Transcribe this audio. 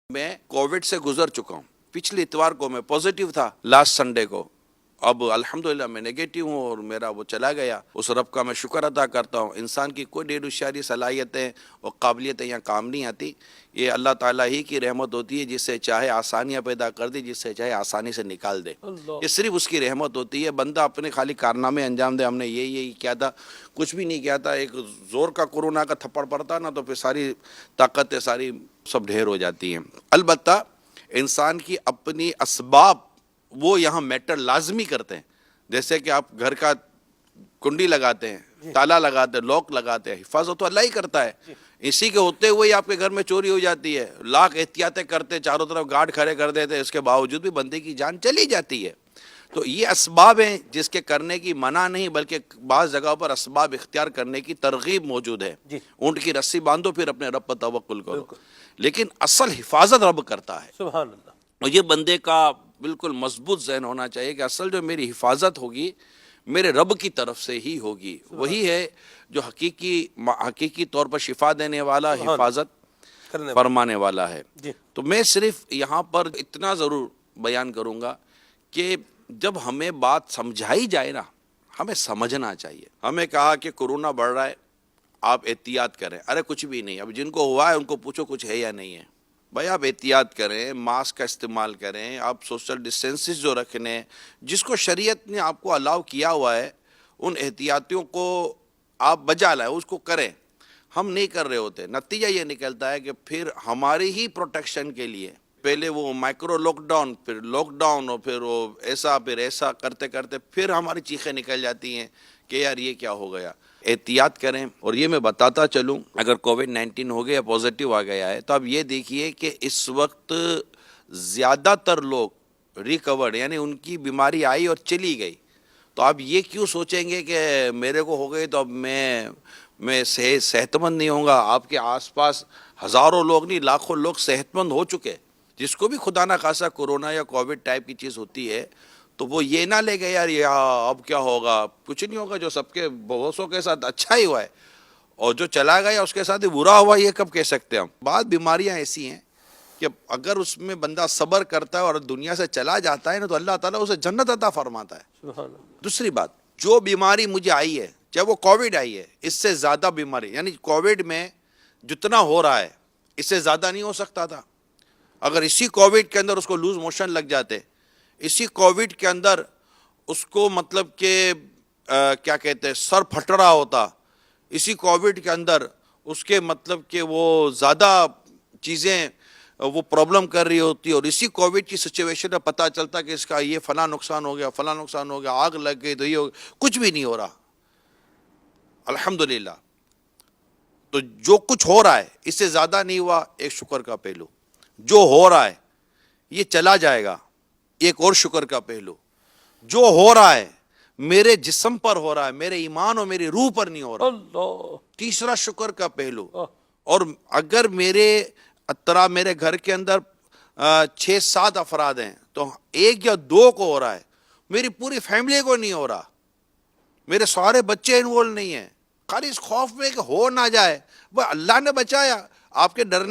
میں کووڈ سے گزر چکا ہوں. پچھلی اتوار کو میں پازیٹیو تھا، لاسٹ سنڈے کو. اب الحمدللہ میں نیگیٹو ہوں اور میرا وہ چلا گیا. اس رب کا میں شکر ادا کرتا ہوں. انسان کی کوئی ڈیر اشاری صلاحیتیں اور قابلیتیں یہاں کام نہیں آتی. یہ اللہ تعالیٰ ہی کی رحمت ہوتی ہے، جس سے چاہے آسانیاں پیدا کر دے، جس سے چاہے آسانی سے نکال دے. یہ صرف اس کی رحمت ہوتی ہے. بندہ اپنے خالی کارنامے انجام دے، ہم نے یہی کیا تھا، کچھ بھی نہیں کیا تھا. ایک زور کا کورونا کا تھپڑ پڑتا نا تو پھر ساری طاقتیں ساری سب ڈھیر ہو جاتی ہیں. البتہ انسان کی اپنی اسباب وہ یہاں میٹر لازمی کرتے ہیں. جیسے کہ آپ گھر کا کنڈی لگاتے ہیں، تالا لگاتے ہیں، لاک لگاتے ہیں، حفاظت تو اللہ ہی کرتا ہے. اسی کے ہوتے ہوئے آپ کے گھر میں چوری ہو جاتی ہے، لاکھ احتیاطیں کرتے، چاروں طرف گارڈ کھڑے کر دیتے، اس کے باوجود بھی بندے کی جان چلی جاتی ہے. تو یہ اسباب ہیں جس کے کرنے کی منع نہیں، بلکہ بعض جگہوں پر اسباب اختیار کرنے کی ترغیب موجود ہے. اونٹ کی رسی باندھو، پھر اپنے رب پر توکل کرو. لیکن اصل حفاظت رب کرتا ہے. سبحان اللہ. اور یہ بندے کا بالکل مضبوط ذہن ہونا چاہیے کہ اصل جو میری حفاظت ہوگی میرے رب کی طرف سے ہی ہوگی. وہی ہے جو حقیقی طور پر شفا دینے والا، حفاظت فرمانے والا ہے. تو میں صرف یہاں پر اتنا ضرور بیان کروں گا کہ جب ہمیں بات سمجھائی جائے نا، ہمیں سمجھنا چاہیے. ہمیں کہا کہ کورونا بڑھ رہا ہے، آپ احتیاط کریں. ارے کچھ بھی نہیں. اب جن کو ہوا ہے ان کو پوچھو کچھ ہے یا نہیں ہے. بھائی آپ احتیاط کریں، ماسک کا استعمال کریں، آپ سوشل ڈسٹینسز جو رکھنے، جس کو شریعت نے آپ کو الاؤ کیا ہوا ہے ان احتیاطیوں کو آپ بجا لائیں، اس کو کریں. ہم نہیں کر رہے ہوتے. نتیجہ یہ نکلتا ہے کہ پھر ہماری ہی پروٹیکشن کے لیے پہلے وہ مائکرو لاک ڈاؤن، پھر لاک ڈاؤن، اور پھر وہ ایسا پھر ایسا کرتے کرتے پھر ہماری چیخیں نکل جاتی ہیں کہ یار یہ کیا ہو گیا. احتیاط کریں. اور یہ میں بتاتا چلوں، اگر کووڈ 19 ہو گیا، پازیٹیو آ گیا ہے، تو اب یہ دیکھیے کہ اس وقت زیادہ تر لوگ ریکورڈ، یعنی ان کی بیماری آئی اور چلی گئی. تو آپ یہ کیوں سوچیں گے کہ میرے کو ہو گئی تو اب میں صحت مند نہیں ہوں گا. آپ کے آس پاس ہزاروں لوگ نہیں، لاکھوں لوگ صحت مند ہو چکے. جس کو بھی خدا نہ خاصا کورونا یا کووڈ ٹائپ کی چیز ہوتی ہے تو وہ یہ نہ لے گئے یار اب کیا ہوگا. کچھ نہیں ہوگا. جو سب کے بہتوں کے ساتھ اچھا ہی ہوا ہے اور جو چلا گیا اس کے ساتھ ہی برا ہوا، یہ کب کہہ سکتے ہیں ہم. بعض بیماریاں ایسی ہیں کہ اگر اس میں بندہ صبر کرتا ہے اور دنیا سے چلا جاتا ہے نا تو اللہ تعالیٰ اسے جنت عطا فرماتا ہے. دوسری بات، جو بیماری مجھے آئی ہے، چاہے وہ کووڈ آئی ہے، اس سے زیادہ بیماری، یعنی کووڈ میں جتنا ہو رہا ہے اس سے زیادہ نہیں ہو سکتا تھا. اگر اسی کووڈ کے اندر اس کو لوز موشن لگ جاتے، اسی کووڈ کے اندر اس کو مطلب کہ کیا کہتے ہیں سر پھٹ رہا ہوتا، اسی کووڈ کے اندر اس کے مطلب کہ وہ زیادہ چیزیں وہ پرابلم کر رہی ہوتی، اور اسی کووڈ کی سچویشن میں پتہ چلتا کہ اس کا یہ فلاں نقصان ہو گیا، فلاں نقصان ہو گیا، آگ لگ گئی، تو یہ ہو گیا. کچھ بھی نہیں ہو رہا الحمدللہ. تو جو کچھ ہو رہا ہے اس سے زیادہ نہیں ہوا، ایک شکر کا پہلو. جو ہو رہا ہے یہ چلا جائے گا، ایک اور شکر کا پہلو. جو ہو رہا ہے میرے جسم پر ہو رہا ہے، میرے ایمان اور میری روح پر نہیں ہو رہا، تیسرا شکر کا پہلو. اور اگر میرے گھر کے اندر 6-7 افراد ہیں تو 1 یا 2 کو ہو رہا ہے، میری پوری فیملی کو نہیں ہو رہا، میرے سارے بچے انوالو نہیں ہیں. خالی اس خوف میں کہ ہو نہ جائے. وہ اللہ نے بچایا، آپ کے ڈرنے